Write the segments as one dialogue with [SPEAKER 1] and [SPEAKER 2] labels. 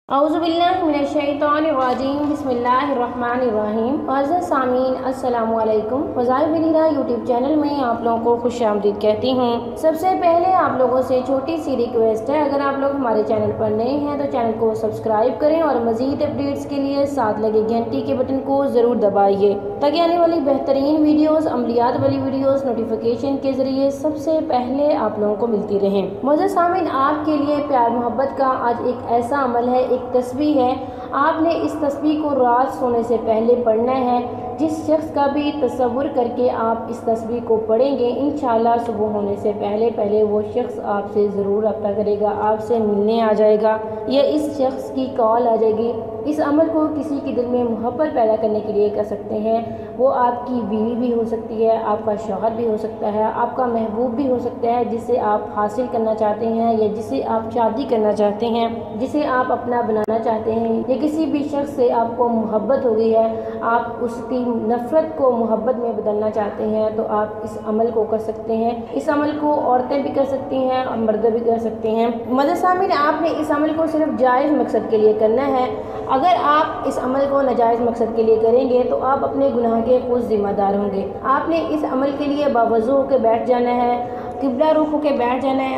[SPEAKER 1] औज़ुबिल्लाहिमिनश्शैतानिर्रजीम बिस्मिल्लाहिर्रहमानिर्रहीम। मुअज़्ज़ज़ सामीन अस्सलामु अलैकुम। फ़ज़ाइल वनीरा यूट्यूब चैनल में आप लोगों को खुशामदीद कहती हूँ। सबसे पहले आप लोगों से छोटी सी रिक्वेस्ट है, अगर आप लोग हमारे चैनल पर नए हैं तो चैनल को सब्सक्राइब करें और मज़ीद अपडेट्स के लिए साथ लगे घंटी के बटन को ज़रूर दबाइए ताकि आने वाली बेहतरीन वीडियोज़, अमलियात वाली वीडियोज़ नोटिफिकेशन के ज़रिए सबसे पहले आप लोगों को मिलती रहें। मुअज़्ज़ज़ सामीन, आपके लिए प्यार मोहब्बत का आज एक ऐसा अमल है, एक तस्बीह है। आपने इस तस्बीह को रात सोने से पहले पढ़ना है। जिस शख्स का भी तसव्वुर करके आप इस तस्बीह को पढ़ेंगे, इंशाअल्लाह सुबह होने से पहले पहले वो शख्स आपसे ज़रूर रब्ता करेगा, आपसे मिलने आ जाएगा या इस शख्स की कॉल आ जाएगी। इस अमल को किसी के दिल में मोहब्बत पैदा करने के लिए कर सकते हैं। वो आपकी बीवी भी हो सकती है, आपका शौहर भी हो सकता है, आपका महबूब भी हो सकता है जिसे आप हासिल करना चाहते हैं या जिसे आप शादी करना चाहते हैं, जिसे आप अपना बनाना चाहते हैं, या किसी भी शख्स से आपको मोहब्बत हो गई है, आप उसकी नफ़रत को मोहब्बत में बदलना चाहते हैं, तो आप इस अमल को कर सकते हैं। इस अमल को औरतें भी कर सकती हैं और मर्द भी कर सकते हैं। मुअज़्ज़ज़ सामीन, आपने इस अमल को सिर्फ जायज़ मकसद के लिए करना है। अगर आप इस अमल को नाजायज़ मकसद के लिए करेंगे तो आप अपने गुनाह के खुद ज़िम्मेदार होंगे। आपने इस अमल के लिए बावज़ू होकर बैठ जाना है, किबला रुख होकर बैठ जाना है।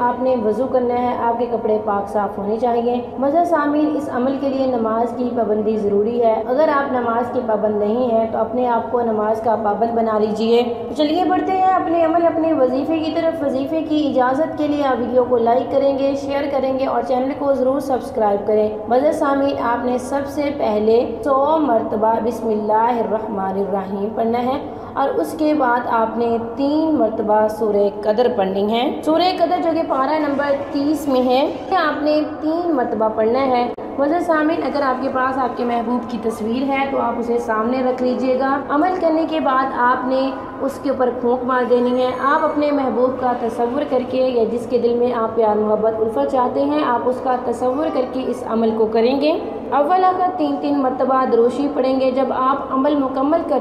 [SPEAKER 1] आपने वज़ू करना है, आपके कपड़े पाक साफ़ होने चाहिए। मुअज़्ज़ज़ सामीन, इस अमल के लिए नमाज की पाबंदी ज़रूरी है। अगर आप नमाज के पाबंद नहीं हैं तो अपने आप को नमाज का पाबंद बना लीजिए। तो चलिए बढ़ते हैं अपने अमल, अपने वजीफ़े की तरफ। वजीफ़े की इजाज़त के लिए आप वीडियो को लाइक करेंगे, शेयर करेंगे और चैनल को ज़रूर सब्सक्राइब करें। मुअज़्ज़ज़ सामीन, आपने सबसे पहले 100 मरतबा बिस्मिल्लाहिर्रहमानिर्रहीम पढ़ना है और उसके बाद आपने 3 मरतबा सूरह कदर पढ़नी है। सूरह कदर जो कि पारा नंबर 30 में है, आपने 3 मरतबा पढ़ना है। मुअज़्ज़ज़ सामीन, अगर आपके पास आपके महबूब की तस्वीर है तो आप उसे सामने रख लीजिएगा। अमल करने के बाद आपने उसके ऊपर फूंक मार देनी है। आप अपने महबूब का तसव्वुर करके या जिसके दिल में आप प्यार मोहब्बत उल्फत चाहते हैं, आप उसका तसव्वुर करके इस अमल को करेंगे। अव्वल आखिर 3-3 मरतबा दरूशी पढ़ेंगे। जब आप अमल मुकम्मल कर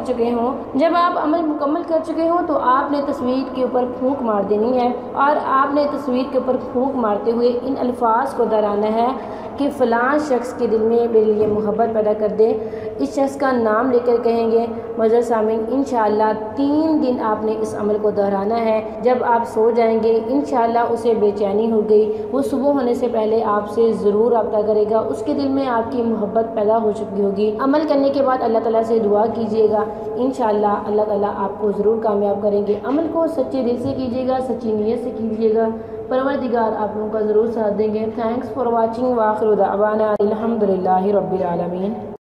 [SPEAKER 1] चुके हों तो आपने तस्वीर के ऊपर फूंक मार देनी है और आपने तस्वीर के ऊपर फूंक मारते हुए इन अल्फाज को दोहराना है कि फ़लाँ शख्स के दिल में मेरे लिए मोहब्बत पैदा कर दे। इस शख्स का नाम लेकर कहेंगे। मुअज़्ज़ज़ सामीन, इंशाअल्लाह 3 दिन आपने इस अमल को दोहराना है। जब आप सो जाएंगे, इंशाअल्लाह उसे बेचैनी हो गई, वो सुबह होने से पहले आपसे ज़रूर रब्ता करेगा। उसके दिल में आपकी मोहब्बत पैदा हो चुकी होगी। अमल करने के बाद अल्लाह ताला से दुआ कीजिएगा, इंशाअल्लाह अल्लाह ताला आपको ज़रूर कामयाब करेंगे। अमल को सच्चे दिल से कीजिएगा, सच्ची नीयत से कीजिएगा। परवरदिगार आप लोगों का ज़रूर साथ देंगे। Thanks for watching. व आखिर दावाना अल्हम्दुलिल्लाहि रब्बिल आलमीन।